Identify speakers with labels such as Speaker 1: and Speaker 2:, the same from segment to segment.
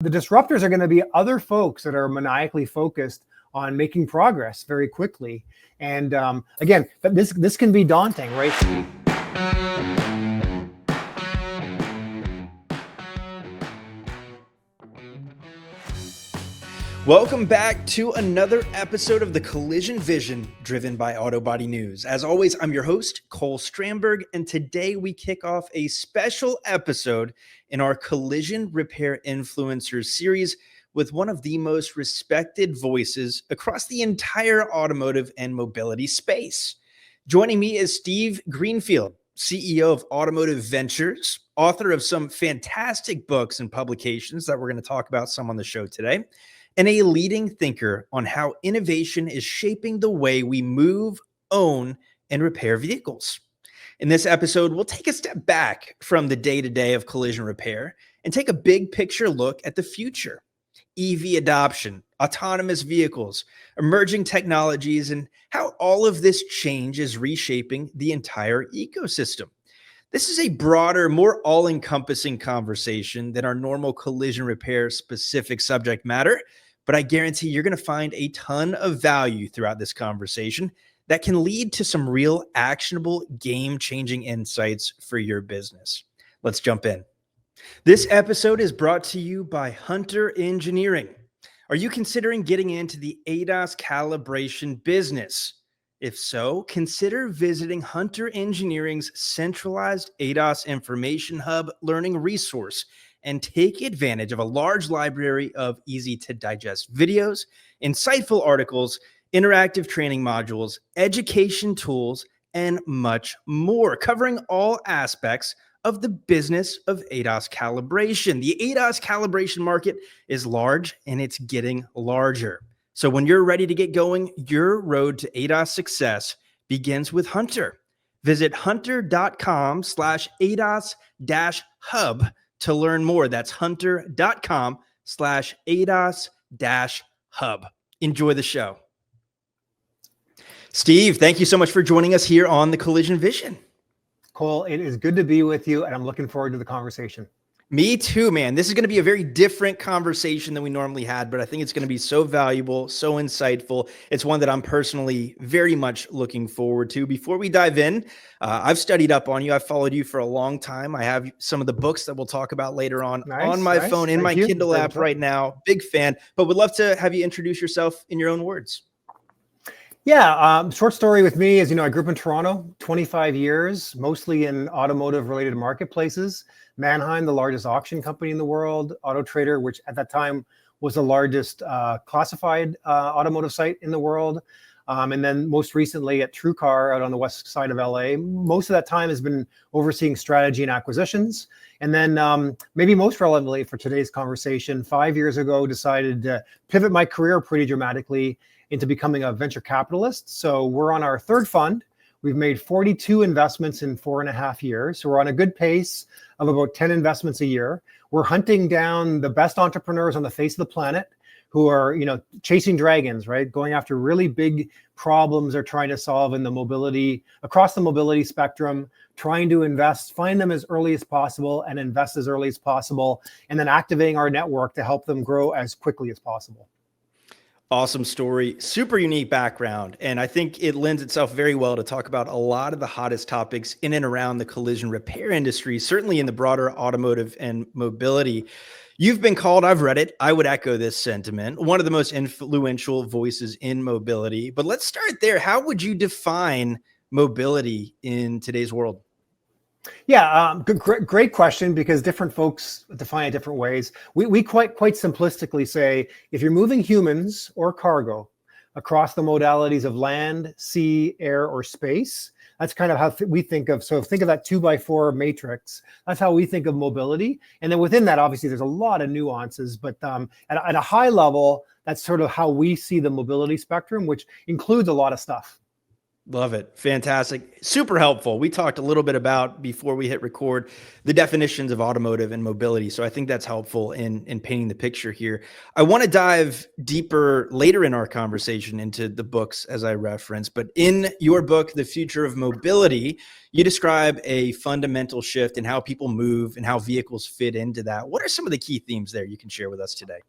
Speaker 1: The disruptors are going to be other folks that are maniacally focused on making progress very quickly. And again, this can be daunting, right?
Speaker 2: Welcome back to another episode of the Collision Vision, driven by Auto Body News. As always, I'm your host, Cole Stramberg, and today we kick off a special episode in our Collision Repair Influencers series with one of the most respected voices across the entire automotive and mobility space. Joining me is Steve Greenfield, CEO of Automotive Ventures, author of some fantastic books and publications that we're going to talk about some on the show today, and a leading thinker on how innovation is shaping the way we move, own, and repair vehicles. In this episode, we'll take a step back from the day-to-day of collision repair and take a big picture look at the future. EV adoption, autonomous vehicles, emerging technologies, and how all of this change is reshaping the entire ecosystem. This is a broader, more all-encompassing conversation than our normal collision repair specific subject matter, but I guarantee you're going to find a ton of value throughout this conversation that can lead to some real actionable, game-changing insights for your business. Let's jump in. This episode is brought to you by Hunter Engineering. Are you considering getting into the ADAS calibration business? If so, consider visiting Hunter Engineering's centralized ADAS information hub learning resource and take advantage of a large library of easy-to-digest videos, insightful articles, interactive training modules, education tools, and much more, covering all aspects of the business of ADAS calibration. The ADAS calibration market is large and it's getting larger. So when you're ready to get going, your road to ADAS success begins with Hunter. Visit hunter.com/ADAS-hub to learn more. That's hunter.com/ADAS-hub. Enjoy the show. Steve, thank you so much for joining us here on the Collision Vision.
Speaker 1: Cole, it is good to be with you, and I'm looking forward to the conversation.
Speaker 2: Me too, man. This is going to be a very different conversation than we normally had, but I think it's going to be so valuable, so insightful. It's one that I'm personally very much looking forward to. Before we dive in, I've studied up on you. I've followed you for a long time. I have some of the books that we'll talk about later on my phone, in my Kindle app right now. Big fan, but would love to have you introduce yourself in your own words.
Speaker 1: Yeah, short story with me is, I grew up in Toronto, 25 years, mostly in automotive related marketplaces. Manheim, the largest auction company in the world, Auto Trader, which at that time was the largest classified automotive site in the world. And then most recently at TrueCar out on the west side of LA. Most of that time has been overseeing strategy and acquisitions. And then maybe most relevantly for today's conversation, 5 years ago, decided to pivot my career pretty dramatically into becoming a venture capitalist. So we're on our third fund. We've made 42 investments in 4.5 years. So we're on a good pace of about 10 investments a year. We're hunting down the best entrepreneurs on the face of the planet who are, chasing dragons, right? Going after really big problems they're trying to solve in the mobility, across the mobility spectrum, trying to invest, find them as early as possible and invest as early as possible, and then activating our network to help them grow as quickly as possible.
Speaker 2: Awesome story, super unique background, and I think it lends itself very well to talk about a lot of the hottest topics in and around the collision repair industry, certainly in the broader automotive and mobility. You've been called, I've read it, I would echo this sentiment, one of the most influential voices in mobility. But let's start there. How would you define mobility in today's world?
Speaker 1: Yeah, great question, because different folks define it different ways. We quite simplistically say, if you're moving humans or cargo across the modalities of land, sea, air, or space, that's kind of how we think of. So think of that 2x4 matrix. That's how we think of mobility. And then within that, obviously, there's a lot of nuances, but at a high level, that's sort of how we see the mobility spectrum, which includes a lot of stuff.
Speaker 2: Love it. Fantastic. Super helpful. We talked a little bit about, before we hit record, the definitions of automotive and mobility. So I think that's helpful in painting the picture here. I want to dive deeper later in our conversation into the books as I referenced, but in your book, The Future of Mobility, you describe a fundamental shift in how people move and how vehicles fit into that. What are some of the key themes there you can share with us today?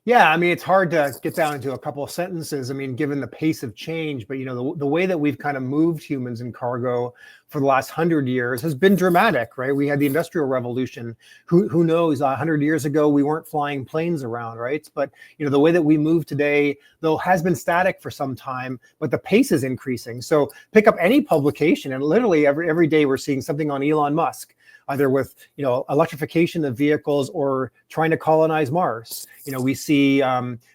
Speaker 1: Yeah, I mean, it's hard to get down into a couple of sentences. I mean, given the pace of change, but the way that we've kind of moved humans in cargo for the last 100 years has been dramatic, right? We had the Industrial Revolution. Who knows? 100 years ago, we weren't flying planes around, right? But the way that we move today, though, has been static for some time, but the pace is increasing. So pick up any publication, and literally every day we're seeing something on Elon Musk, either with electrification of vehicles or trying to colonize Mars. We see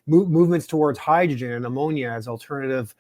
Speaker 1: movements towards hydrogen and ammonia as alternative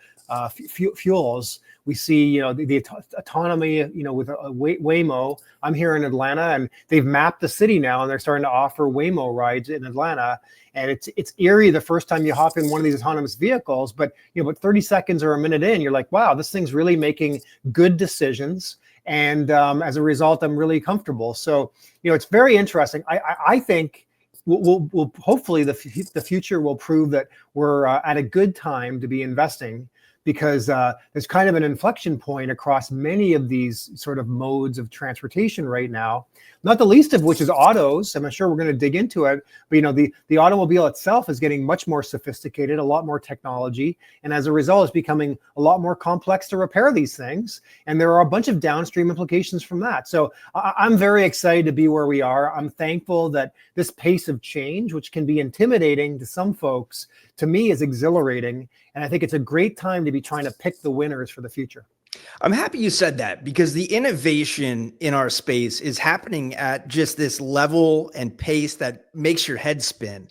Speaker 1: fuels. We see the autonomy with Waymo. I'm here in Atlanta, and they've mapped the city now, and they're starting to offer Waymo rides in Atlanta. And it's eerie the first time you hop in one of these autonomous vehicles, but 30 seconds or a minute in, you're like, wow, this thing's really making good decisions. And as a result, I'm really comfortable. So, it's very interesting. I think we'll hopefully the future will prove that we're at a good time to be investing, because there's kind of an inflection point across many of these sort of modes of transportation right now, not the least of which is autos. I'm sure we're going to dig into it, but the automobile itself is getting much more sophisticated, a lot more technology, and as a result, it's becoming a lot more complex to repair these things, and there are a bunch of downstream implications from that. So I'm very excited to be where we are. I'm thankful that this pace of change, which can be intimidating to some folks, to me is exhilarating, and I think it's a great time to be trying to pick the winners for the future.
Speaker 2: I'm happy you said that, because the innovation in our space is happening at just this level and pace that makes your head spin.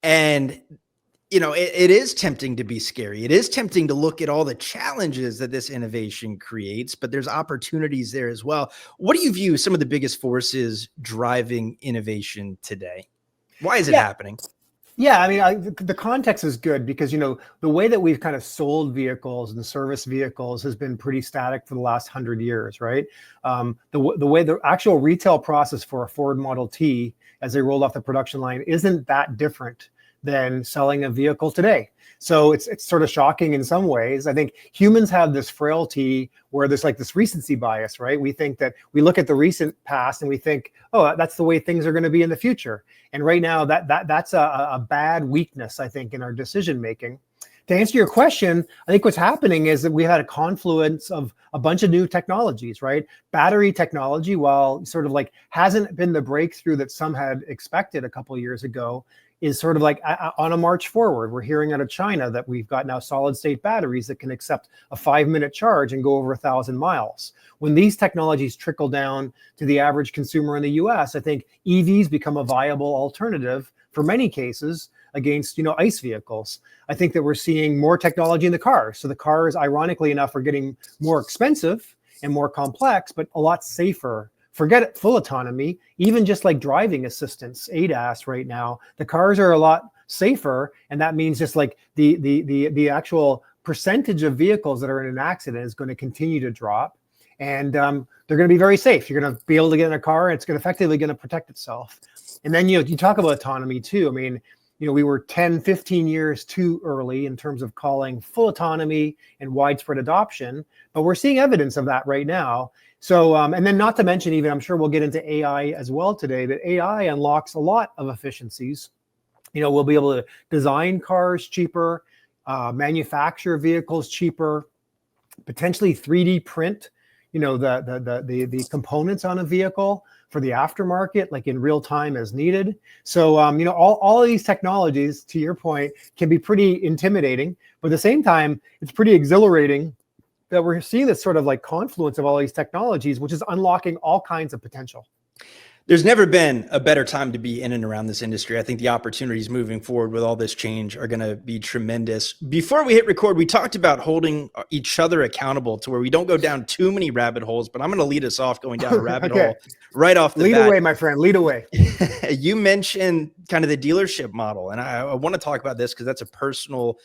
Speaker 2: And, it is tempting to be scary. It is tempting to look at all the challenges that this innovation creates, but there's opportunities there as well. What do you view some of the biggest forces driving innovation today? Why is it happening?
Speaker 1: Yeah, I mean, the context is good because, the way that we've kind of sold vehicles and service vehicles has been pretty static for the last 100 years, right? The way the actual retail process for a Ford Model T, as they rolled off the production line, isn't that different than selling a vehicle today. So it's sort of shocking in some ways. I think humans have this frailty where there's like this recency bias, right? We think that we look at the recent past and we think, oh, that's the way things are going to be in the future. And right now, that's a bad weakness, I think, in our decision making. To answer your question, I think what's happening is that we had a confluence of a bunch of new technologies, right? Battery technology, while sort of like hasn't been the breakthrough that some had expected a couple of years ago, is sort of like on a march forward. We're hearing out of China that we've got now solid state batteries that can accept a 5-minute charge and go over 1,000 miles. When these technologies trickle down to the average consumer in the US, I think EVs become a viable alternative for many cases against ICE vehicles. I think that we're seeing more technology in the car. So the cars, ironically enough, are getting more expensive and more complex, but a lot safer. Forget it, full autonomy, even just like driving assistance, ADAS right now, the cars are a lot safer. And that means just like the actual percentage of vehicles that are in an accident is going to continue to drop. And they're going to be very safe. You're going to be able to get in a car and it's effectively going to protect itself. And then, you talk about autonomy too. I mean, we were 10, 15 years too early in terms of calling full autonomy and widespread adoption, but we're seeing evidence of that right now. So, and then not to mention, even I'm sure we'll get into AI as well today, but AI unlocks a lot of efficiencies. We'll be able to design cars cheaper, manufacture vehicles cheaper, potentially 3D print, the components on a vehicle for the aftermarket, like in real time as needed. So, all of these technologies, to your point, can be pretty intimidating, but at the same time, it's pretty exhilarating that we're seeing this sort of like confluence of all these technologies, which is unlocking all kinds of potential.
Speaker 2: There's never been a better time to be in and around this industry. I think the opportunities moving forward with all this change are going to be tremendous. Before we hit record, we talked about holding each other accountable to where we don't go down too many rabbit holes, but I'm going to lead us off going down a rabbit
Speaker 1: Okay.
Speaker 2: hole right off the
Speaker 1: Lead
Speaker 2: bat.
Speaker 1: away, my friend, lead away.
Speaker 2: You mentioned kind of the dealership model, and I want to talk about this because that's a personal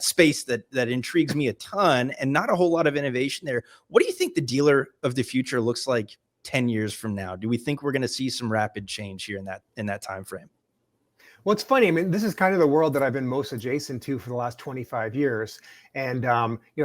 Speaker 2: space that intrigues me a ton, and not a whole lot of innovation there. What do you think the dealer of the future looks like 10 years from now? Do we think we're going to see some rapid change here in that time frame?
Speaker 1: Well, it's funny. I mean, this is kind of the world that I've been most adjacent to for the last 25 years. And,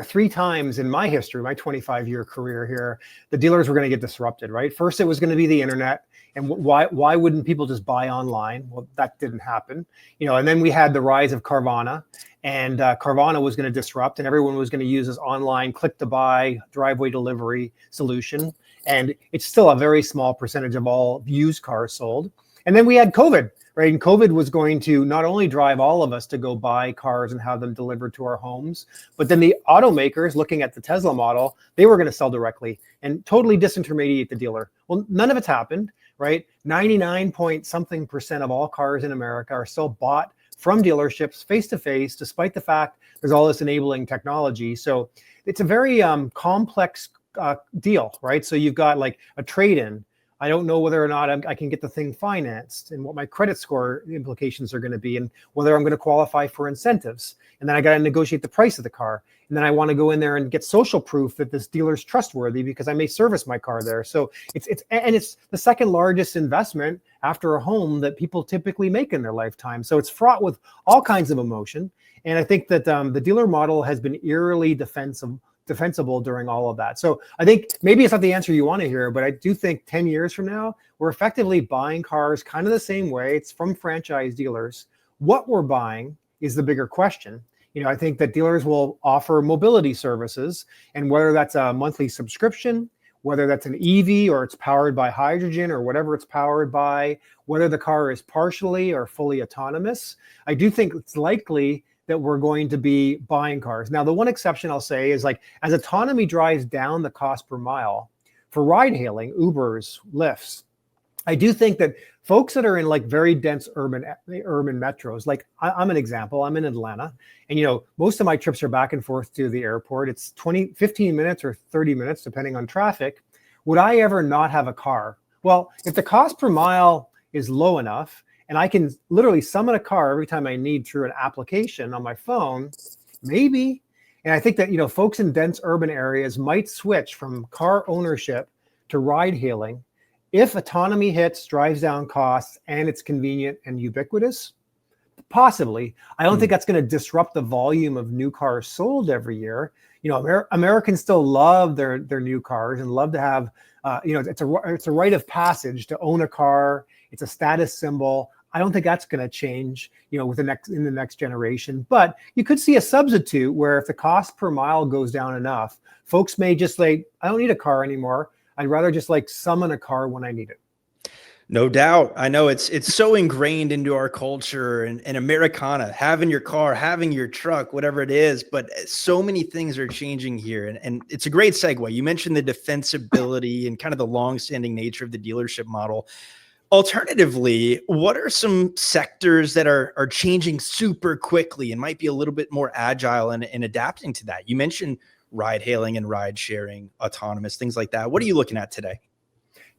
Speaker 1: three times in my history, my 25-year career here, the dealers were going to get disrupted, right? First, it was going to be the internet. And why wouldn't people just buy online? Well, that didn't happen. And then we had the rise of Carvana, and Carvana was going to disrupt, and everyone was going to use this online click-to-buy driveway delivery solution. And it's still a very small percentage of all used cars sold. And then we had COVID, right? And COVID was going to not only drive all of us to go buy cars and have them delivered to our homes, but then the automakers, looking at the Tesla model, they were going to sell directly and totally disintermediate the dealer. Well, none of it's happened, right? 99 point something percent of all cars in America are still bought from dealerships face to face, despite the fact there's all this enabling technology. So it's a very complex deal, right? So you've got like a trade-in. I don't know whether or not I can get the thing financed, and what my credit score implications are going to be, and whether I'm going to qualify for incentives. And then I got to negotiate the price of the car. And then I want to go in there and get social proof that this dealer's trustworthy because I may service my car there. So it's the second largest investment after a home that people typically make in their lifetime. So it's fraught with all kinds of emotion. And I think that the dealer model has been eerily defensible during all of that. So I think maybe it's not the answer you want to hear, but I do think 10 years from now, we're effectively buying cars kind of the same way. It's from franchise dealers. What we're buying is the bigger question. I think that dealers will offer mobility services, and whether that's a monthly subscription, whether that's an EV or it's powered by hydrogen or whatever it's powered by, whether the car is partially or fully autonomous, I do think it's likely that we're going to be buying cars. Now, the one exception I'll say is, like, as autonomy drives down the cost per mile for ride hailing, Ubers, Lyfts, I do think that folks that are in like very dense urban metros, like I'm an example, I'm in Atlanta, and most of my trips are back and forth to the airport. It's 15 minutes or 30 minutes, depending on traffic. Would I ever not have a car? Well, if the cost per mile is low enough, and I can literally summon a car every time I need through an application on my phone, maybe. And I think that, folks in dense urban areas might switch from car ownership to ride hailing if autonomy hits, drives down costs, and it's convenient and ubiquitous. Possibly. I don't think that's going to disrupt the volume of new cars sold every year. Americans still love their new cars and love to have, it's a rite of passage to own a car. It's a status symbol. I don't think that's going to change, in the next generation. But you could see a substitute where if the cost per mile goes down enough, folks may just I don't need a car anymore. I'd rather just summon a car when I need it.
Speaker 2: No doubt. I know it's so ingrained into our culture and Americana, having your car, having your truck, whatever it is, but so many things are changing here. And it's a great segue. You mentioned the defensibility and kind of the long-standing nature of the dealership model. Alternatively, what are some sectors that are changing super quickly and might be a little bit more agile in adapting to that? You mentioned ride hailing and ride sharing, autonomous, things like that. What are you looking at today?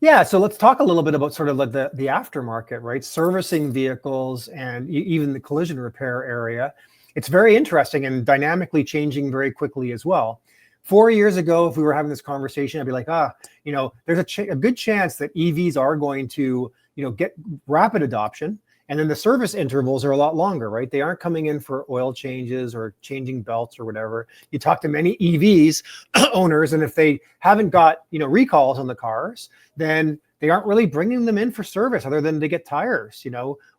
Speaker 1: Yeah, so let's talk a little bit about sort of like the aftermarket, right? Servicing vehicles and even the collision repair area. It's very interesting and dynamically changing very quickly as well. 4 years ago, if we were having this conversation, I'd be like, there's a good chance that EVs are going to, get rapid adoption. And then the service intervals are a lot longer, right? They aren't coming in for oil changes or changing belts or whatever. You talk to many EVs owners, and if they haven't got, recalls on the cars, then they aren't really bringing them in for service other than to get tires,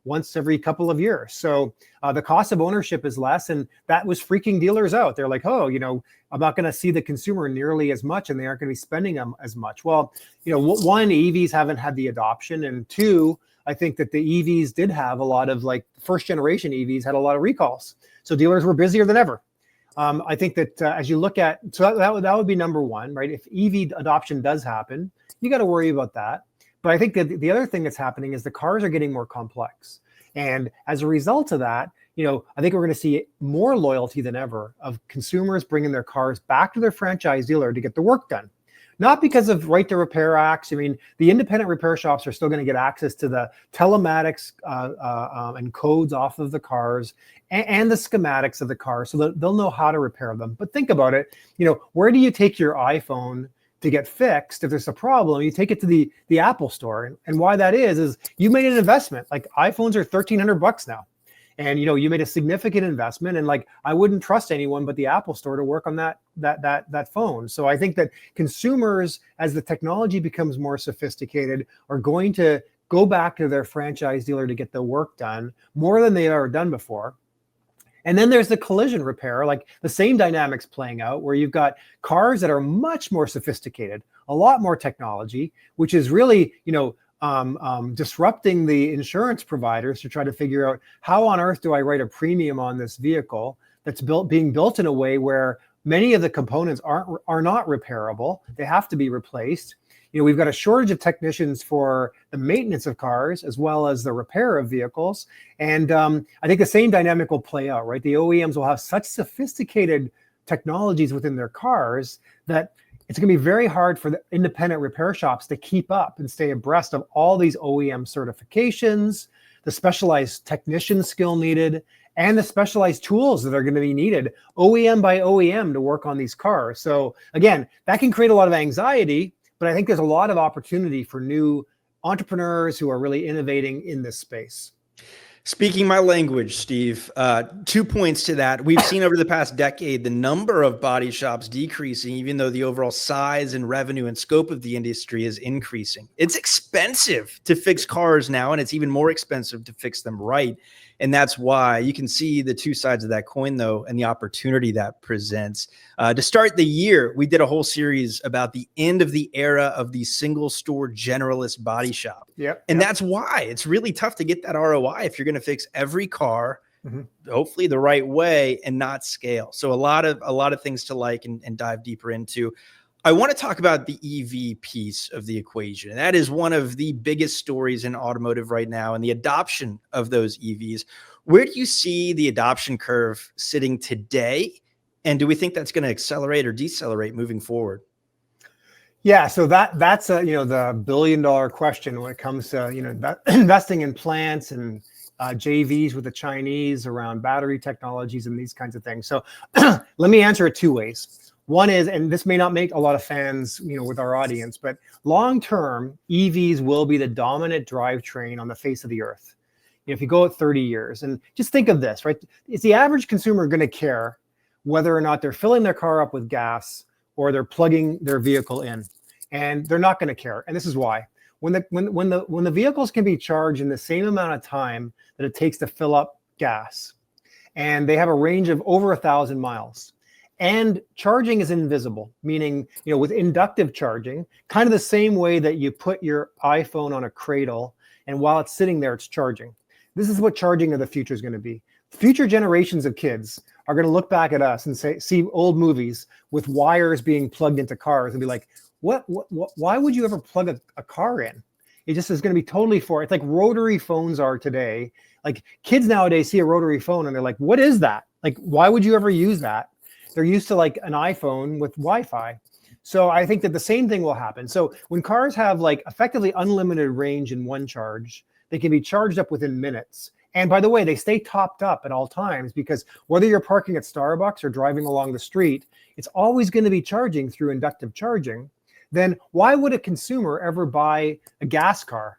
Speaker 1: once every couple of years. So the cost of ownership is less, and that was freaking dealers out. They're like, I'm not going to see the consumer nearly as much, and they aren't going to be spending them as much. Well, one, EVs haven't had the adoption, and two, I think that the EVs did have a lot of first generation EVs had a lot of recalls. So dealers were busier than ever. I think that as you look at, so that would be number one, right? If EV adoption does happen, you got to worry about that. But I think that the other thing that's happening is the cars are getting more complex. And as a result of that, I think we're going to see more loyalty than ever of consumers bringing their cars back to their franchise dealer to get the work done. Not because of right to repair acts. I mean, the independent repair shops are still going to get access to the telematics and codes off of the cars and the schematics of the car, so that they'll know how to repair them. But think about it, where do you take your iPhone to get fixed? If there's a problem, you take it to the Apple store. And why that is you made an investment. Like, iPhones are $1,300 now. And you made a significant investment, and like, I wouldn't trust anyone but the Apple store to work on that phone. So I think that consumers, as the technology becomes more sophisticated, are going to go back to their franchise dealer to get the work done more than they've ever done before. And then there's the collision repair, like the same dynamics playing out, where you've got cars that are much more sophisticated, a lot more technology, which is really, disrupting the insurance providers to try to figure out, how on earth do I write a premium on this vehicle that's being built in a way where many of the components are not repairable. They have to be replaced. We've got a shortage of technicians for the maintenance of cars as well as the repair of vehicles. And I think the same dynamic will play out, right? The OEMs will have such sophisticated technologies within their cars that it's going to be very hard for the independent repair shops to keep up and stay abreast of all these OEM certifications, the specialized technician skill needed, and the specialized tools that are going to be needed OEM by OEM to work on these cars. So again, that can create a lot of anxiety, but I think there's a lot of opportunity for new entrepreneurs who are really innovating in this space.
Speaker 2: Speaking my language, Steve, 2 points to that. We've seen over the past decade the number of body shops decreasing, even though the overall size and revenue and scope of the industry is increasing. It's expensive to fix cars now, and it's even more expensive to fix them right. And that's why you can see the two sides of that coin, though, and the opportunity that presents. To start the year, we did a whole series about the end of the era of the single store generalist body shop. And that's why it's really tough to get that ROI if you're going to fix every car, hopefully the right way, and not scale. So a lot of things to like and dive deeper into. I want to talk about the EV piece of the equation. That is one of the biggest stories in automotive right now, and the adoption of those EVs. Where do you see the adoption curve sitting today? And do we think that's going to accelerate or decelerate moving forward?
Speaker 1: Yeah, so that's the billion-dollar question when it comes to investing in plants and JVs with the Chinese around battery technologies and these kinds of things. So let me answer it two ways. One is, and this may not make a lot of fans, with our audience, but long-term, EVs will be the dominant drivetrain on the face of the earth. If you go at 30 years, and just think of this, right? Is the average consumer going to care whether or not they're filling their car up with gas or they're plugging their vehicle in? And they're not going to care. And this is why. When the vehicles can be charged in the same amount of time that it takes to fill up gas, and they have a range of over 1,000 miles, and charging is invisible, meaning, with inductive charging, kind of the same way that you put your iPhone on a cradle and while it's sitting there, it's charging. This is what charging of the future is going to be. Future generations of kids are going to look back at us and see old movies with wires being plugged into cars and be like, why would you ever plug a car in? It just is going to be totally it's like rotary phones are today. Like, kids nowadays see a rotary phone and they're like, what is that? Like, why would you ever use that? They're used to like an iPhone with Wi-Fi. So I think that the same thing will happen. So when cars have like effectively unlimited range in one charge, they can be charged up within minutes. And by the way, they stay topped up at all times, because whether you're parking at Starbucks or driving along the street, it's always going to be charging through inductive charging. Then why would a consumer ever buy a gas car?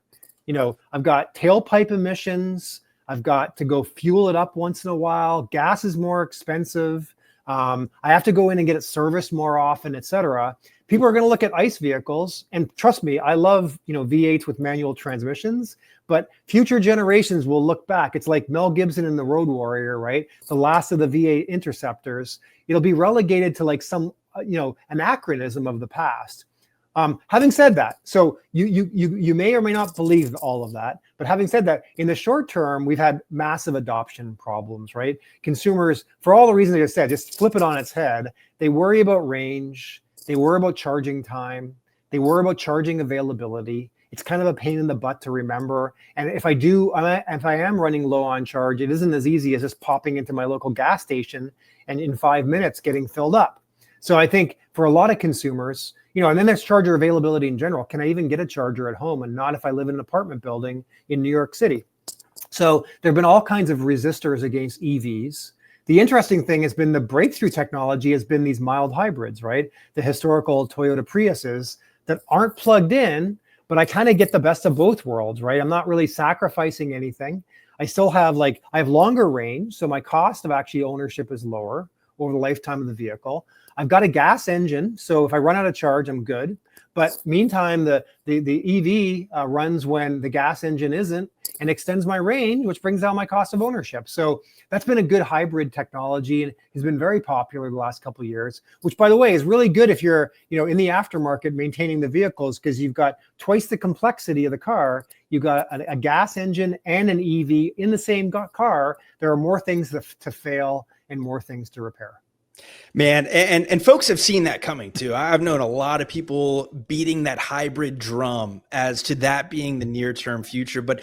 Speaker 1: I've got tailpipe emissions. I've got to go fuel it up once in a while. Gas is more expensive. I have to go in and get it serviced more often, et cetera. People are going to look at ICE vehicles, and trust me, I love, V8s with manual transmissions, but future generations will look back. It's like Mel Gibson in The Road Warrior, right? The last of the V8 interceptors. It'll be relegated to like some, anachronism of the past. Having said that, so you may or may not believe all of that, but having said that, in the short term, we've had massive adoption problems, right? Consumers, for all the reasons I just said, just flip it on its head. They worry about range. They worry about charging time. They worry about charging availability. It's kind of a pain in the butt to remember. And if I am running low on charge, it isn't as easy as just popping into my local gas station and in 5 minutes getting filled up. So I think for a lot of consumers, and then there's charger availability in general. Can I even get a charger at home? And not if I live in an apartment building in New York City. So there have been all kinds of resistors against EVs. The interesting thing has been the breakthrough technology has been these mild hybrids, right? The historical Toyota Priuses that aren't plugged in, but I kind of get the best of both worlds, right? I'm not really sacrificing anything. I still have I have longer range, so my cost of actually ownership is lower over the lifetime of the vehicle. I've got a gas engine, so if I run out of charge, I'm good. But meantime, the EV runs when the gas engine isn't and extends my range, which brings down my cost of ownership. So that's been a good hybrid technology and has been very popular the last couple of years, which, by the way, is really good if you're in the aftermarket maintaining the vehicles, because you've got twice the complexity of the car. You've got a gas engine and an EV in the same car. There are more things to fail and more things to repair.
Speaker 2: Man, and folks have seen that coming too. I've known a lot of people beating that hybrid drum as to that being the near-term future, but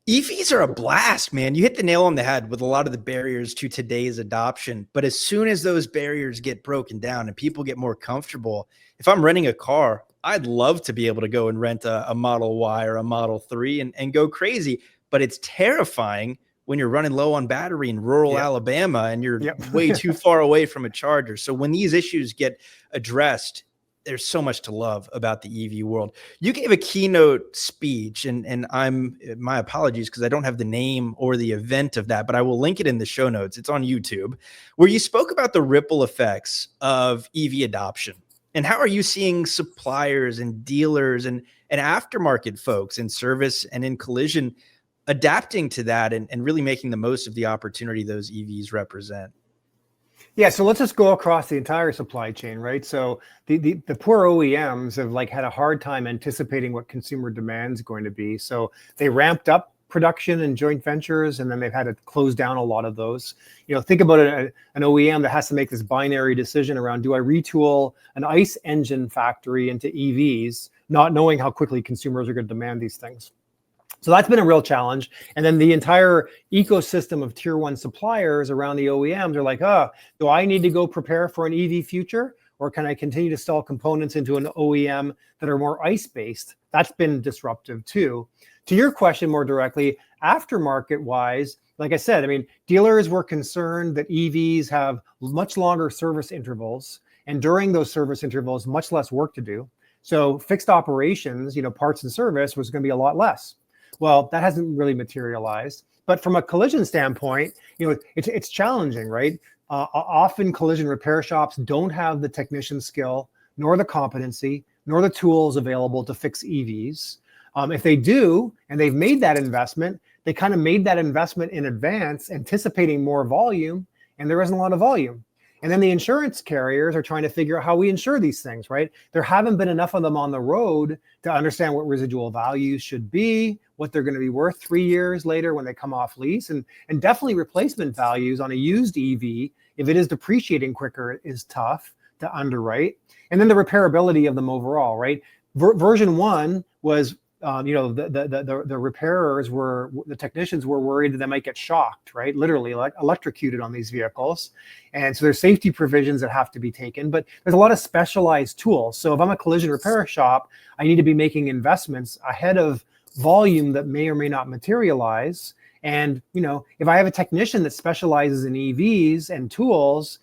Speaker 2: EVs are a blast, man. You hit the nail on the head with a lot of the barriers to today's adoption. But as soon as those barriers get broken down and people get more comfortable, if I'm renting a car, I'd love to be able to go and rent a Model Y or a Model 3 and go crazy. But it's terrifying when you're running low on battery in rural Alabama and you're way too far away from a charger. So when these issues get addressed, there's so much to love about the EV world. You gave a keynote speech, and my apologies because I don't have the name or the event of that, but I will link it in the show notes. It's on YouTube, where you spoke about the ripple effects of EV adoption. And how are you seeing suppliers and dealers and aftermarket folks in service and in collision adapting to that and really making the most of the opportunity those EVs represent?
Speaker 1: Yeah, so let's just go across the entire supply chain, right? So the poor OEMs have had a hard time anticipating what consumer demand is going to be. So they ramped up production and joint ventures, and then they've had to close down a lot of those. Think about an OEM that has to make this binary decision around, do I retool an ICE engine factory into EVs, not knowing how quickly consumers are going to demand these things. So that's been a real challenge. And then the entire ecosystem of tier one suppliers around the OEMs are like, do I need to go prepare for an EV future? Or can I continue to sell components into an OEM that are more ICE based? That's been disruptive too. To your question more directly, aftermarket wise, like I said, dealers were concerned that EVs have much longer service intervals. And during those service intervals, much less work to do. So fixed operations, parts and service was going to be a lot less. Well, that hasn't really materialized. But from a collision standpoint, it's challenging, right? Often collision repair shops don't have the technician skill, nor the competency, nor the tools available to fix EVs. If they do, and they've made that investment, they kind of made that investment in advance, anticipating more volume, and there isn't a lot of volume. And then the insurance carriers are trying to figure out how we insure these things, right? There haven't been enough of them on the road to understand what residual values should be, what they're going to be worth 3 years later when they come off lease, and definitely replacement values on a used EV, if it is depreciating quicker, is tough to underwrite. And then the repairability of them overall, right? Version 1 was the repairers the technicians were worried that they might get shocked, right? Literally electrocuted on these vehicles. And so there's safety provisions that have to be taken, but there's a lot of specialized tools. So if I'm a collision repair shop, I need to be making investments ahead of volume that may or may not materialize. And, if I have a technician that specializes in EVs and tools,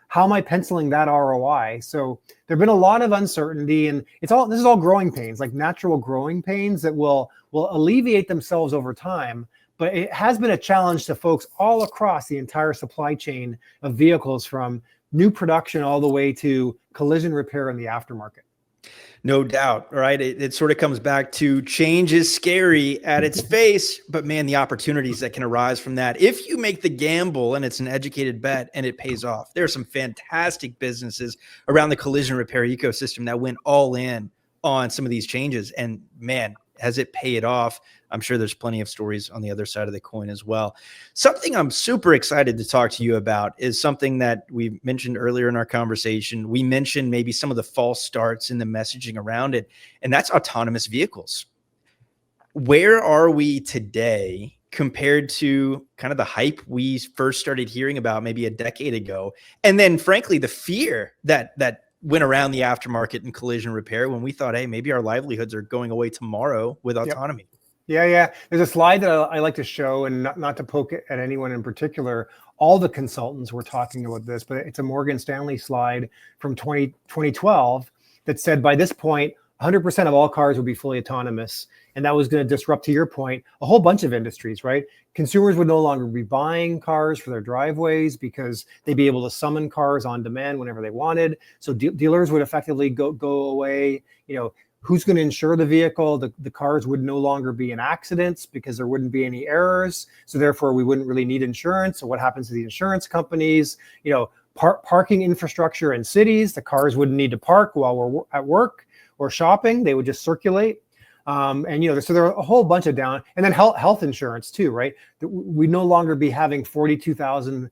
Speaker 1: how am I penciling that ROI? So there've been a lot of uncertainty, and this is all growing pains, like natural growing pains that will alleviate themselves over time. But it has been a challenge to folks all across the entire supply chain of vehicles, from new production all the way to collision repair in the aftermarket.
Speaker 2: No doubt, right? It sort of comes back to change is scary at its face, but man, the opportunities that can arise from that, if you make the gamble and it's an educated bet and it pays off. There are some fantastic businesses around the collision repair ecosystem that went all in on some of these changes, and man, has it paid off? I'm sure there's plenty of stories on the other side of the coin as well. Something I'm super excited to talk to you about is something that we mentioned earlier in our conversation. We mentioned maybe some of the false starts in the messaging around it, and that's autonomous vehicles. Where are we today compared to kind of the hype we first started hearing about maybe a decade ago? And then frankly, the fear that went around the aftermarket and collision repair when we thought, hey, maybe our livelihoods are going away tomorrow with
Speaker 1: Yep.
Speaker 2: autonomy.
Speaker 1: Yeah. There's a slide that I like to show, and not to poke at anyone in particular. All the consultants were talking about this, but it's a Morgan Stanley slide from 2012 that said by this point, 100% of all cars would be fully autonomous. And that was going to disrupt, to your point, a whole bunch of industries, right? Consumers would no longer be buying cars for their driveways because they'd be able to summon cars on demand whenever they wanted. So dealers would effectively go away. Who's going to insure the vehicle? The cars would no longer be in accidents because there wouldn't be any errors. So therefore, we wouldn't really need insurance. So what happens to the insurance companies? Parking infrastructure in cities, the cars wouldn't need to park while we're at work or shopping. They would just circulate. So there are a whole bunch of down, and then health insurance too, right? We'd no longer be having 42,000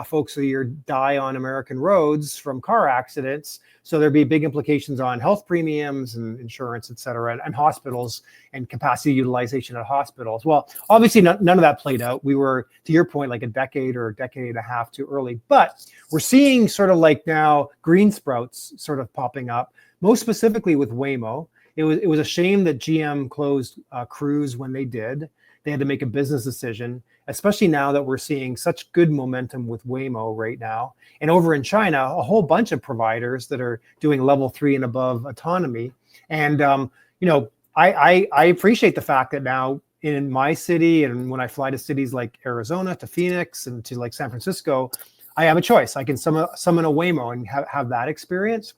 Speaker 1: folks a year die on American roads from car accidents. So there'd be big implications on health premiums and insurance, et cetera, and hospitals and capacity utilization at hospitals. Well, obviously none of that played out. We were, to your point, like a decade or a decade and a half too early, but we're seeing sort of like now green sprouts sort of popping up, most specifically with Waymo. It was a shame that GM closed Cruise when they did. They had to make a business decision, especially now that we're seeing such good momentum with Waymo right now. And over in China, a whole bunch of providers that are doing level 3 and above autonomy. And, I appreciate the fact that now in my city, and when I fly to cities like Arizona, to Phoenix, and to like San Francisco, I have a choice. I can summon a Waymo and have that experience.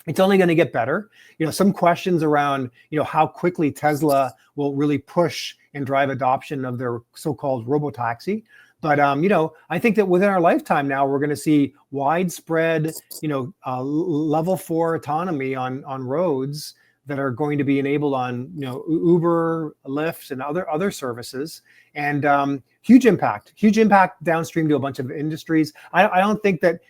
Speaker 1: It's only going to get better. Some questions around, how quickly Tesla will really push and drive adoption of their so-called robotaxi. But, I think that within our lifetime now, we're going to see widespread, level 4 autonomy on roads that are going to be enabled on, Uber, Lyft, and other services. And huge impact downstream to a bunch of industries. I don't think that,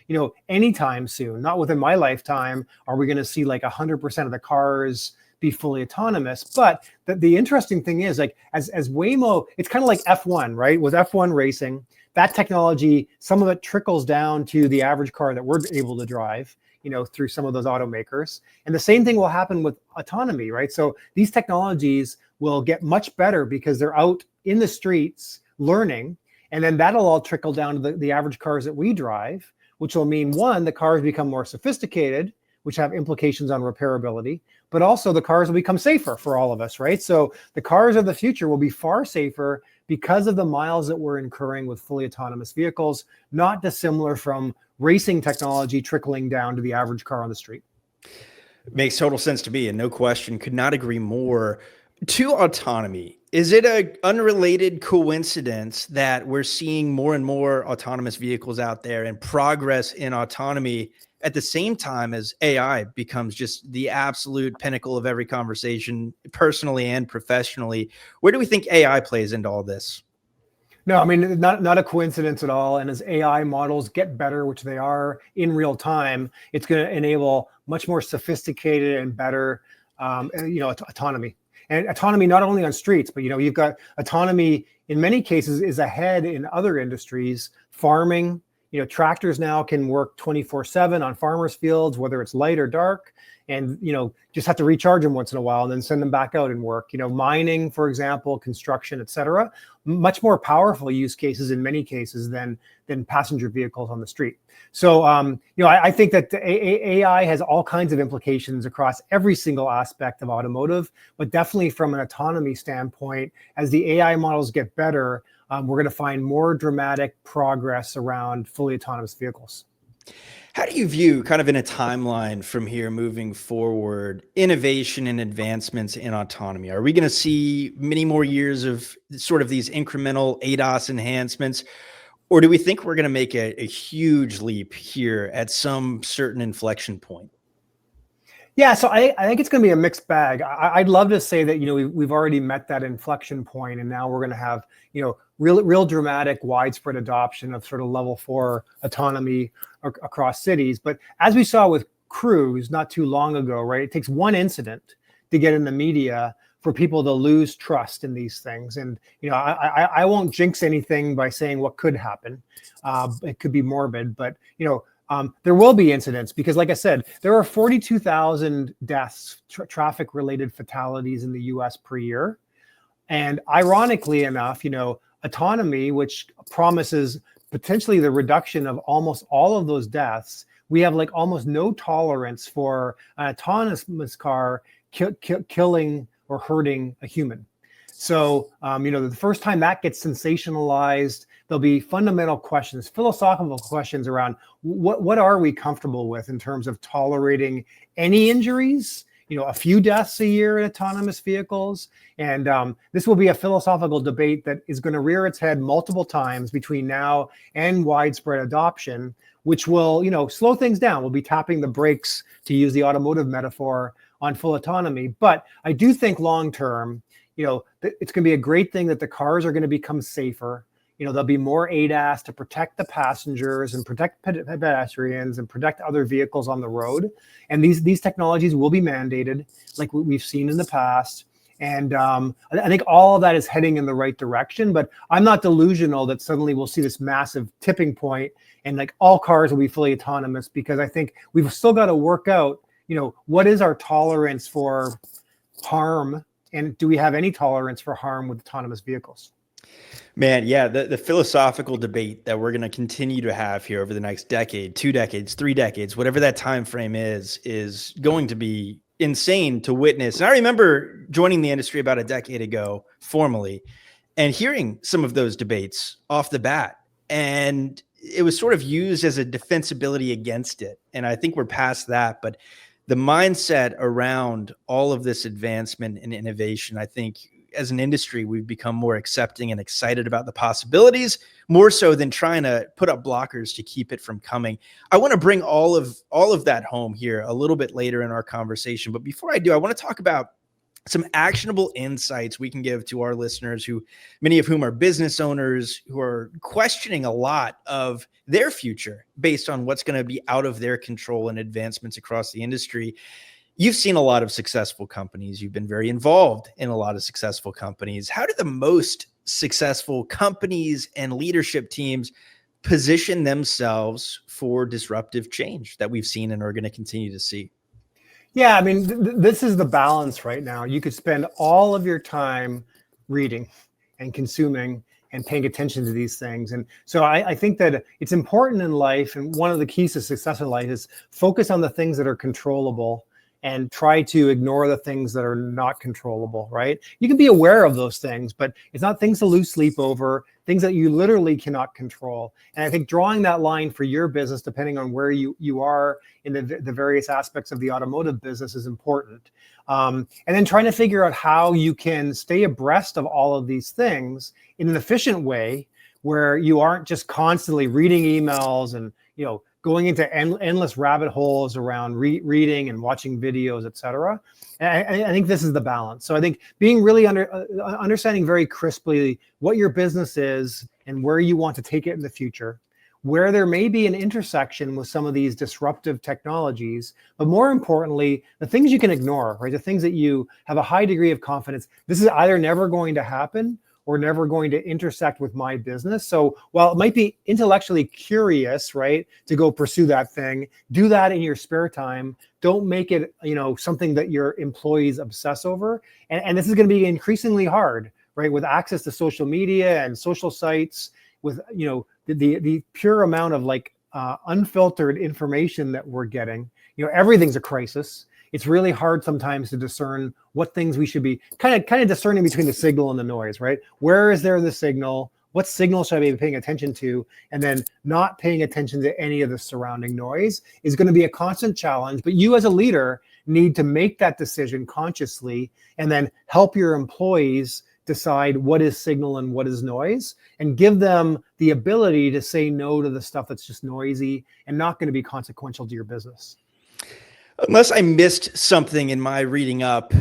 Speaker 1: anytime soon, not within my lifetime, are we going to see like 100% of the cars be fully autonomous. But the interesting thing is, like, as Waymo, it's kind of like F1, right? With F1 racing, that technology, some of it trickles down to the average car that we're able to drive, through some of those automakers. And the same thing will happen with autonomy, right? So these technologies will get much better because they're out in the streets learning. And then that'll all trickle down to the average cars that we drive, which will mean, one, the cars become more sophisticated, which have implications on repairability, but also the cars will become safer for all of us, right? So the cars of the future will be far safer because of the miles that we're incurring with fully autonomous vehicles, not dissimilar from racing technology trickling down to the average car on the street.
Speaker 2: It makes total sense to me, and no question, could not agree more. To autonomy, is it an unrelated coincidence that we're seeing more and more autonomous vehicles out there and progress in autonomy at the same time as AI becomes just the absolute pinnacle of every conversation, personally and professionally? Where do we think AI plays into all this?
Speaker 1: No, I mean, not a coincidence at all. And as AI models get better, which they are in real time, it's going to enable much more sophisticated and better, autonomy. And autonomy not only on streets, but you've got autonomy in many cases is ahead in other industries. Farming, tractors now can work 24/7 on farmers' fields, whether it's light or dark, and just have to recharge them once in a while and then send them back out and work. Mining, for example, construction, et cetera, much more powerful use cases in many cases than passenger vehicles on the street. So I think that the AI has all kinds of implications across every single aspect of automotive, but definitely from an autonomy standpoint, as the AI models get better, we're going to find more dramatic progress around fully autonomous vehicles.
Speaker 2: How do you view, kind of in a timeline from here moving forward, innovation and advancements in autonomy? Are we going to see many more years of sort of these incremental ADAS enhancements? Or do we think we're going to make a huge leap here at some certain inflection point?
Speaker 1: Yeah, so I think it's going to be a mixed bag. I'd love to say that we've already met that inflection point, and now we're going to have real dramatic, widespread adoption of sort of level 4 autonomy across cities. But as we saw with Cruise not too long ago, right? It takes one incident to get in the media for people to lose trust in these things. And, I won't jinx anything by saying what could happen. It could be morbid, but, there will be incidents because, like I said, there are 42,000 deaths, traffic-related fatalities in the US per year. And ironically enough, autonomy, which promises potentially the reduction of almost all of those deaths, we have like almost no tolerance for an autonomous car killing or hurting a human. So, the first time that gets sensationalized, there'll be fundamental questions, philosophical questions around what are we comfortable with in terms of tolerating any injuries, a few deaths a year in autonomous vehicles. And this will be a philosophical debate that is going to rear its head multiple times between now and widespread adoption, which will, slow things down. We'll be tapping the brakes, to use the automotive metaphor, on full autonomy. But I do think long term, it's going to be a great thing that the cars are going to become safer. There'll be more ADAS to protect the passengers and protect pedestrians and protect other vehicles on the road. And these technologies will be mandated, like we've seen in the past. And I think all of that is heading in the right direction. But I'm not delusional that suddenly we'll see this massive tipping point and like all cars will be fully autonomous, because I think we've still got to work out, what is our tolerance for harm, and do we have any tolerance for harm with autonomous vehicles?
Speaker 2: Man, yeah, the philosophical debate that we're going to continue to have here over the next decade, 2 decades, 3 decades, whatever that time frame is going to be insane to witness. And I remember joining the industry about a decade ago formally and hearing some of those debates off the bat. And it was sort of used as a defensibility against it. And I think we're past that. But the mindset around all of this advancement and innovation, I think as an industry, we've become more accepting and excited about the possibilities, more so than trying to put up blockers to keep it from coming. I want to bring all of that home here a little bit later in our conversation. But before I do, I want to talk about some actionable insights we can give to our listeners, who many of whom are business owners who are questioning a lot of their future based on what's going to be out of their control and advancements across the industry. You've seen a lot of successful companies. You've been very involved in a lot of successful companies. How do the most successful companies and leadership teams position themselves for disruptive change that we've seen and are going to continue to see?
Speaker 1: Yeah, I mean, this is the balance right now. You could spend all of your time reading and consuming and paying attention to these things. And so I think that it's important in life, and one of the keys to success in life is focus on the things that are controllable and try to ignore the things that are not controllable, right? You can be aware of those things, but it's not things to lose sleep over, things that you literally cannot control. And I think drawing that line for your business, depending on where you are in the various aspects of the automotive business, is important. And then trying to figure out how you can stay abreast of all of these things in an efficient way, where you aren't just constantly reading emails and, going into endless rabbit holes around reading and watching videos, et cetera. And I think this is the balance. So I think being really understanding very crisply what your business is and where you want to take it in the future, where there may be an intersection with some of these disruptive technologies, but more importantly, the things you can ignore, right? The things that you have a high degree of confidence, this is either never going to happen or never going to intersect with my business. So while it might be intellectually curious, right, to go pursue that thing, do that in your spare time. Don't make it, something that your employees obsess over. And this is going to be increasingly hard, right, with access to social media and social sites, with, the pure amount of unfiltered information that we're getting. Everything's a crisis. It's really hard sometimes to discern what things we should be kind of discerning between the signal and the noise, right? Where is there the signal? What signal should I be paying attention to? And then not paying attention to any of the surrounding noise is going to be a constant challenge. But you as a leader need to make that decision consciously and then help your employees decide what is signal and what is noise, and give them the ability to say no to the stuff that's just noisy and not going to be consequential to your business.
Speaker 2: Unless I missed something in my reading up,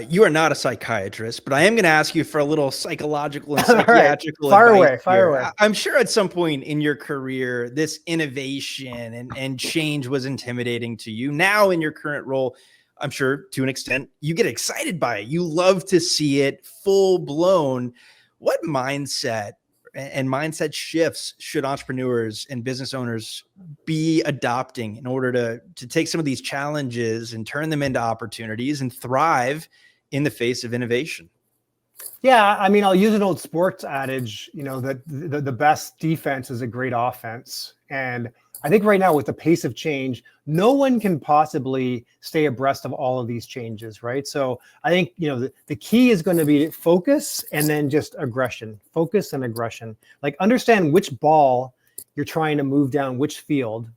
Speaker 2: you are not a psychiatrist, but I am going to ask you for a little psychological and psychiatrical advice.
Speaker 1: Fire away.
Speaker 2: I'm sure at some point in your career, this innovation and change was intimidating to you. Now in your current role, I'm sure to an extent you get excited by it. You love to see it full blown. What mindset and mindset shifts should entrepreneurs and business owners be adopting in order to take some of these challenges and turn them into opportunities and thrive in the face of innovation?
Speaker 1: Yeah, I mean, I'll use an old sports adage, that the best defense is a great offense. And I think right now with the pace of change, no one can possibly stay abreast of all of these changes, right? So I think, the key is going to be focus and then just aggression, focus and aggression. Like understand which ball you're trying to move down which field,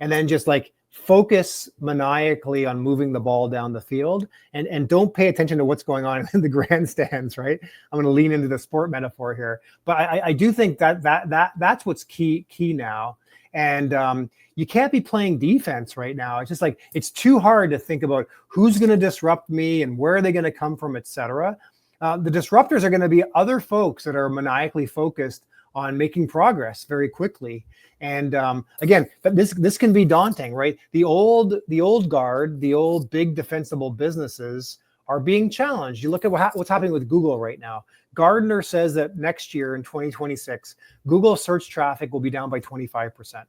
Speaker 1: and then just like focus maniacally on moving the ball down the field, and don't pay attention to what's going on in the grandstands, right? I'm going to lean into the sport metaphor here, but I do think that's what's key now. And you can't be playing defense right now. It's just like, it's too hard to think about who's going to disrupt me and where are they going to come from, et cetera. The disruptors are going to be other folks that are maniacally focused on making progress very quickly. And again, this can be daunting, right? The old guard, the old big defensible businesses are being challenged. You look at what's happening with Google right now. Gartner says that next year in 2026, Google search traffic will be down by 25%.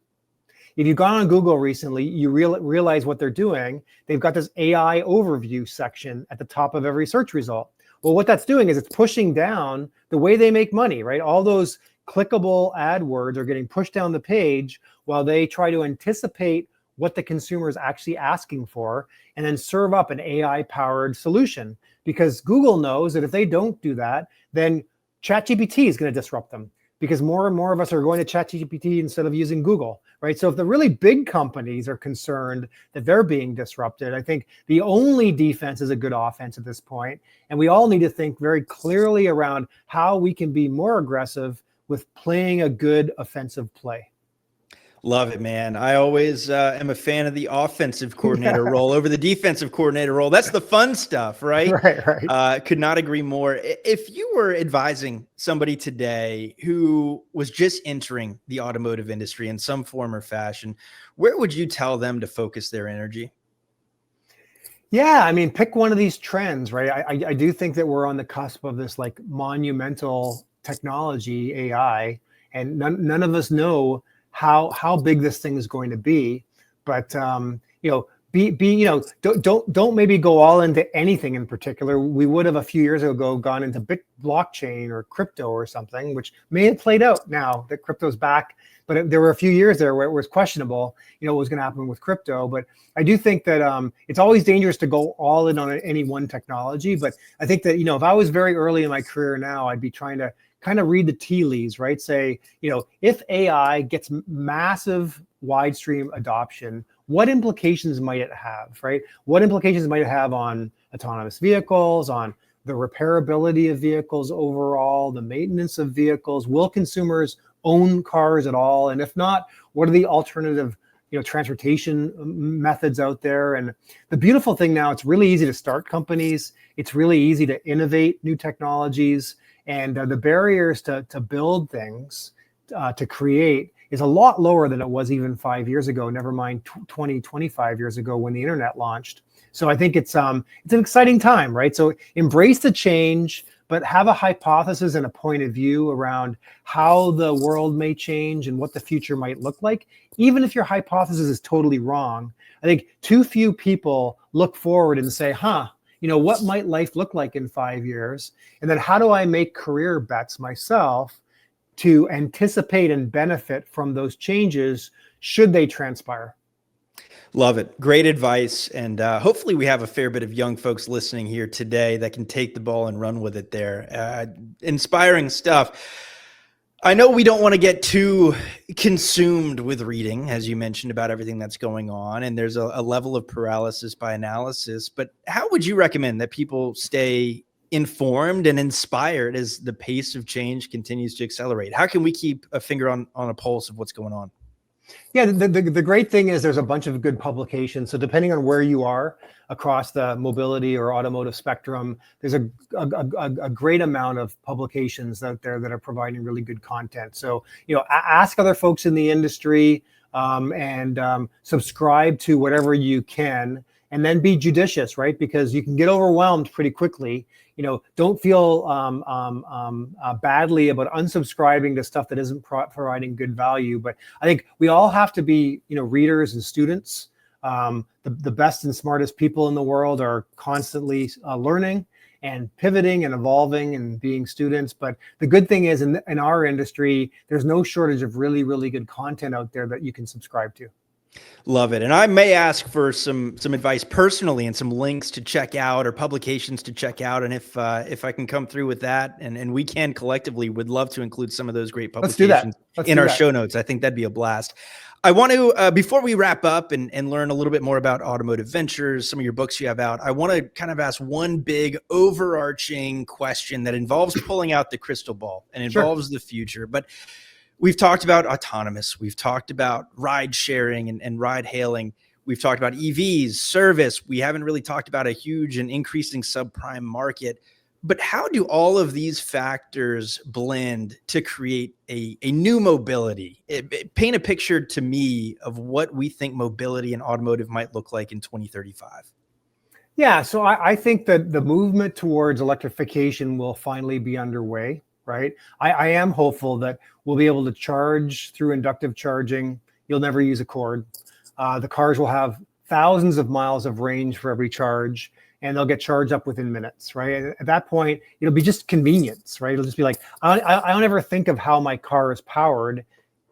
Speaker 1: If you've gone on Google recently, you realize what they're doing. They've got this AI overview section at the top of every search result. Well, what that's doing is it's pushing down the way they make money, right? All those clickable AdWords are getting pushed down the page while they try to anticipate what the consumer is actually asking for and then serve up an AI-powered solution. Because Google knows that if they don't do that, then ChatGPT is going to disrupt them, because more and more of us are going to ChatGPT instead of using Google, right? So if the really big companies are concerned that they're being disrupted, I think the only defense is a good offense at this point. And we all need to think very clearly around how we can be more aggressive with playing a good offensive play.
Speaker 2: Love it, man. I always am a fan of the offensive coordinator role over the defensive coordinator role. That's the fun stuff, right?
Speaker 1: Right.
Speaker 2: Could not agree more. If you were advising somebody today who was just entering the automotive industry in some form or fashion, where would you tell them to focus their energy?
Speaker 1: Yeah, I mean, pick one of these trends, right? I do think that we're on the cusp of this like monumental technology, AI, and none of us know how big this thing is going to be. But don't maybe go all into anything in particular. We would have a few years ago gone into blockchain or crypto or something, which may have played out now that crypto's back. But there were a few years there where it was questionable, what was going to happen with crypto. But I do think that it's always dangerous to go all in on any one technology. But I think that, if I was very early in my career now, I'd be trying to kind of read the tea leaves, right? Say, if AI gets massive wide stream adoption, what implications might it have, right? What implications might it have on autonomous vehicles, on the repairability of vehicles overall, the maintenance of vehicles? Will consumers own cars at all? And if not, what are the alternative transportation methods out there? And the beautiful thing now, it's really easy to start companies. It's really easy to innovate new technologies. And the barriers to build things, to create, is a lot lower than it was even 5 years ago, never mind 25 years ago when the internet launched. So I think it's an exciting time, right? So embrace the change, but have a hypothesis and a point of view around how the world may change and what the future might look like. Even if your hypothesis is totally wrong, I think too few people look forward and say, what might life look like in 5 years? And then how do I make career bets myself to anticipate and benefit from those changes should they transpire?
Speaker 2: Love it. Great advice. And hopefully we have a fair bit of young folks listening here today that can take the ball and run with it there. Inspiring stuff. I know we don't want to get too consumed with reading, as you mentioned, about everything that's going on, and there's a level of paralysis by analysis, but how would you recommend that people stay informed and inspired as the pace of change continues to accelerate? How can we keep a finger on a pulse of what's going on?
Speaker 1: Yeah, the great thing is there's a bunch of good publications. So depending on where you are across the mobility or automotive spectrum, there's a great amount of publications out there that are providing really good content. So, ask other folks in the industry and subscribe to whatever you can. and then be judicious, right? Because you can get overwhelmed pretty quickly. Don't feel badly about unsubscribing to stuff that isn't providing good value. But I think we all have to be, readers and students. The best and smartest people in the world are constantly learning and pivoting and evolving and being students. But the good thing is in our industry, there's no shortage of really, really good content out there that you can subscribe to.
Speaker 2: Love it. And I may ask for some advice personally and some links to check out or publications to check out. And if I can come through with that and we can collectively, would love to include some of those great publications in our show notes. I think that'd be a blast. I want to, before we wrap up and learn a little bit more about Automotive Ventures, some of your books you have out, I want to kind of ask one big overarching question that involves pulling out the crystal ball and involves the future. But we've talked about autonomous. We've talked about ride sharing and ride hailing. We've talked about EVs, service. We haven't really talked about a huge and increasing subprime market. But how do all of these factors blend to create a new mobility? Paint a picture to me of what we think mobility and automotive might look like in 2035.
Speaker 1: Yeah, so I think that the movement towards electrification will finally be underway, right? I am hopeful that we'll be able to charge through inductive charging. You'll never use a cord. The cars will have thousands of miles of range for every charge, and they'll get charged up within minutes, right? At that point, it'll be just convenience, right? It'll just be like, I don't ever think of how my car is powered.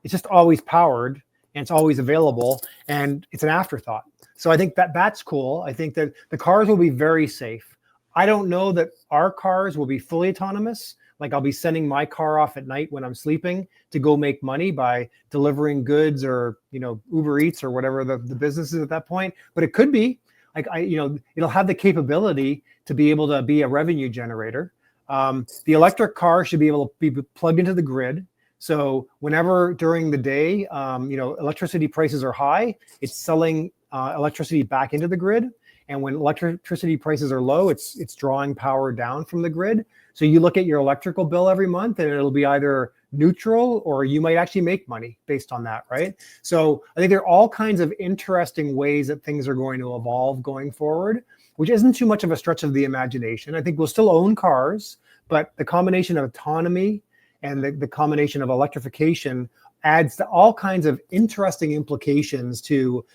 Speaker 1: It's just always powered, and it's always available, and it's an afterthought. So I think that's cool. I think that the cars will be very safe. I don't know that our cars will be fully autonomous. Like I'll be sending my car off at night when I'm sleeping to go make money by delivering goods or, Uber Eats or whatever the business is at that point. But it could be like, it'll have the capability to be able to be a revenue generator. The electric car should be able to be plugged into the grid. So whenever during the day, electricity prices are high, it's selling electricity back into the grid. And when electricity prices are low, it's drawing power down from the grid. So you look at your electrical bill every month and it'll be either neutral or you might actually make money based on that, right? So I think there are all kinds of interesting ways that things are going to evolve going forward, which isn't too much of a stretch of the imagination. I think we'll still own cars, but the combination of autonomy and the combination of electrification adds to all kinds of interesting implications to,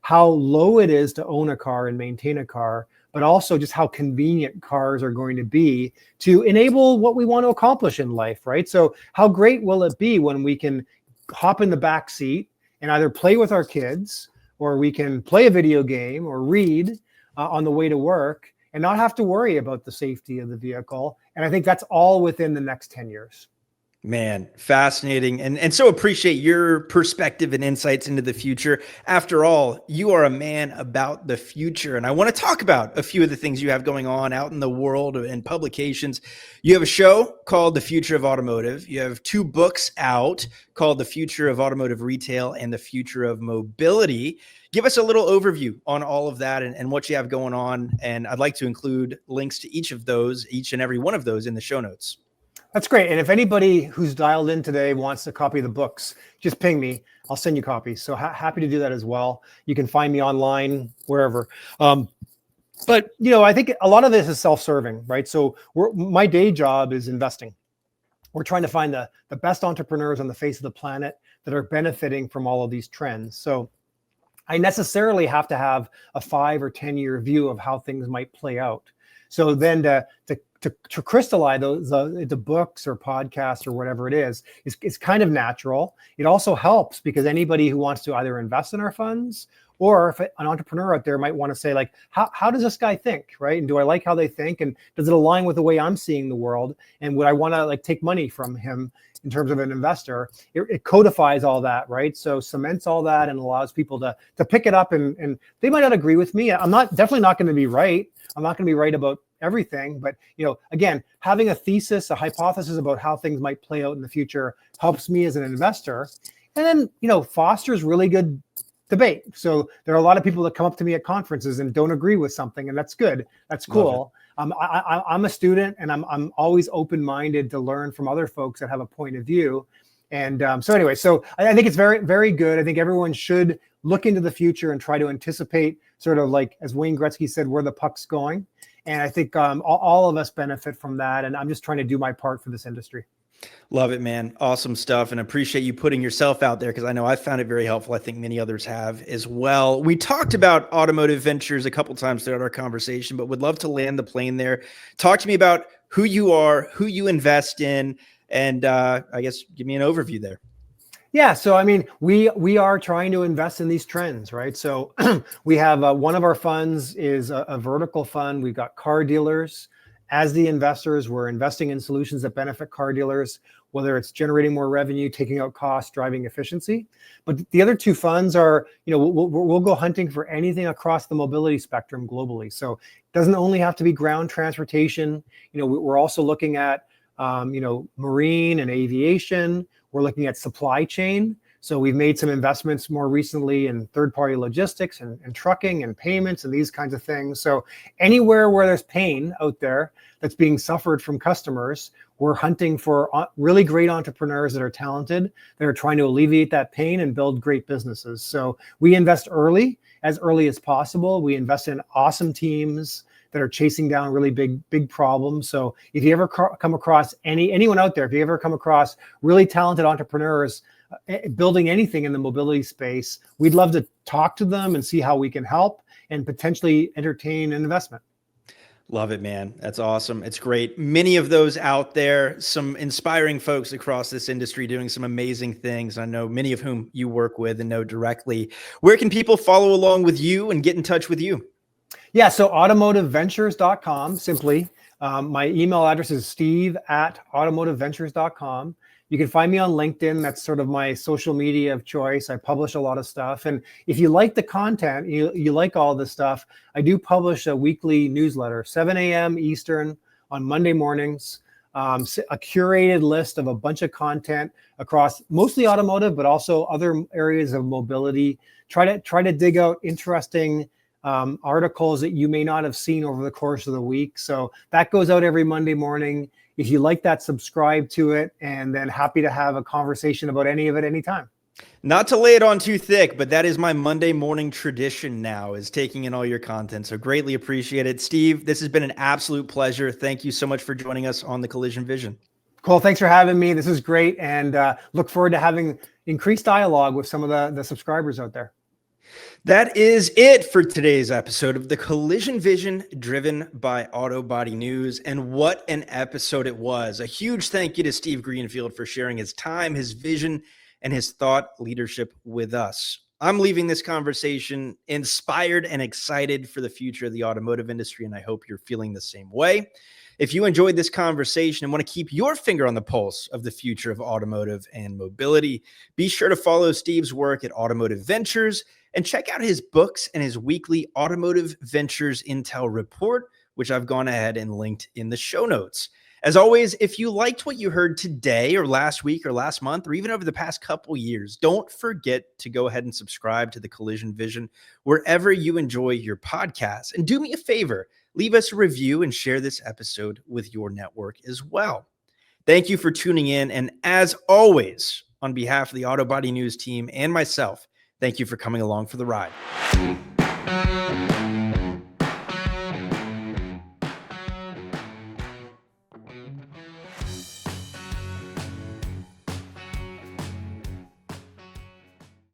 Speaker 1: how low it is to own a car and maintain a car, but also just how convenient cars are going to be to enable what we want to accomplish in life, right? So how great will it be when we can hop in the back seat and either play with our kids, or we can play a video game or read on the way to work and not have to worry about the safety of the vehicle. And I think that's all within the next 10 years.
Speaker 2: Man, fascinating. And so appreciate your perspective and insights into the future. After all, you are a man about the future. And I want to talk about a few of the things you have going on out in the world and publications. You have a show called The Future of Automotive. You have 2 books out called The Future of Automotive Retail and The Future of Mobility. Give us a little overview on all of that and what you have going on. And I'd like to include links to each and every one of those in the show notes.
Speaker 1: That's great. And if anybody who's dialed in today wants a copy of the books, just ping me. I'll send you copies. So happy to do that as well. You can find me online, wherever. But, I think a lot of this is self-serving, right? So my day job is investing. We're trying to find the best entrepreneurs on the face of the planet that are benefiting from all of these trends. So I necessarily have to have a 5 or 10 year view of how things might play out. So then to crystallize those into books or podcasts or whatever it is kind of natural. It also helps because anybody who wants to either invest in our funds, or if an entrepreneur out there might want to say, like, how does this guy think, right? And do I like how they think? And does it align with the way I'm seeing the world? And would I want to take money from him in terms of an investor? It codifies all that, right? So cements all that and allows people to pick it up. And they might not agree with me. I'm definitely not going to be right. I'm not going to be right about everything, but again, having a thesis, a hypothesis about how things might play out in the future helps me as an investor, and then fosters really good debate. So there are a lot of people that come up to me at conferences and don't agree with something, and that's good. That's cool. I'm a student, and I'm always open-minded to learn from other folks that have a point of view. And so anyway, so I think it's very, very good. I think everyone should look into the future and try to anticipate sort of like, as Wayne Gretzky said, where the puck's going. And I think all of us benefit from that. And I'm just trying to do my part for this industry.
Speaker 2: Love it, man. Awesome stuff. And appreciate you putting yourself out there, because I know I found it very helpful. I think many others have as well. We talked about Automotive Ventures a couple times throughout our conversation, but would love to land the plane there. Talk to me about who you are, who you invest in, and I guess give me an overview there.
Speaker 1: Yeah, so I mean, we are trying to invest in these trends, right? So we have one of our funds is a vertical fund. We've got car dealers. As the investors, we're investing in solutions that benefit car dealers, whether it's generating more revenue, taking out costs, driving efficiency. But the other two funds are, we'll go hunting for anything across the mobility spectrum globally. So it doesn't only have to be ground transportation. We're also looking at, marine and aviation. We're looking at supply chain. So we've made some investments more recently in third-party logistics and trucking and payments and these kinds of things. So anywhere where there's pain out there that's being suffered from customers, we're hunting for really great entrepreneurs that are talented, that are trying to alleviate that pain and build great businesses. So we invest early as possible. We invest in awesome teams that are chasing down really big problems. So if you ever come across anyone out there, if you ever come across really talented entrepreneurs building anything in the mobility space, we'd love to talk to them and see how we can help and potentially entertain an investment.
Speaker 2: Love it, man. That's awesome. It's great. Many of those out there, some inspiring folks across this industry doing some amazing things. I know many of whom you work with and know directly. Where can people follow along with you and get in touch with you?
Speaker 1: Yeah, so automotiveventures.com, simply. My email address is steve@automotiveventures.com. You can find me on LinkedIn. That's sort of my social media of choice. I publish a lot of stuff. And if you like the content, you like all this stuff, I do publish a weekly newsletter, 7 a.m. Eastern on Monday mornings, a curated list of a bunch of content across mostly automotive, but also other areas of mobility. Try to dig out interesting articles that you may not have seen over the course of the week. So that goes out every Monday morning. If you like that, subscribe to it, and then happy to have a conversation about any of it anytime.
Speaker 2: Not to lay it on too thick, but that is my Monday morning tradition now, is taking in all your content. So greatly appreciate it. Steve, this has been an absolute pleasure. Thank you so much for joining us on the Collision Vision.
Speaker 1: Cole, thanks for having me. This is great, and look forward to having increased dialogue with some of the subscribers out there.
Speaker 2: That is it for today's episode of the Collision Vision, driven by Auto Body News. And what an episode it was. A huge thank you to Steve Greenfield for sharing his time, his vision, and his thought leadership with us. I'm leaving this conversation inspired and excited for the future of the automotive industry, and I hope you're feeling the same way. If you enjoyed this conversation and want to keep your finger on the pulse of the future of automotive and mobility, be sure to follow Steve's work at Automotive Ventures and check out his books and his weekly Automotive Ventures Intel Report, which I've gone ahead and linked in the show notes. As always, if you liked what you heard today or last week or last month or even over the past couple years, don't forget to go ahead and subscribe to the Collision Vision wherever you enjoy your podcasts. And do me a favor, leave us a review and share this episode with your network as well. Thank you for tuning in. And as always, on behalf of the Auto Body News team and myself, thank you for coming along for the ride.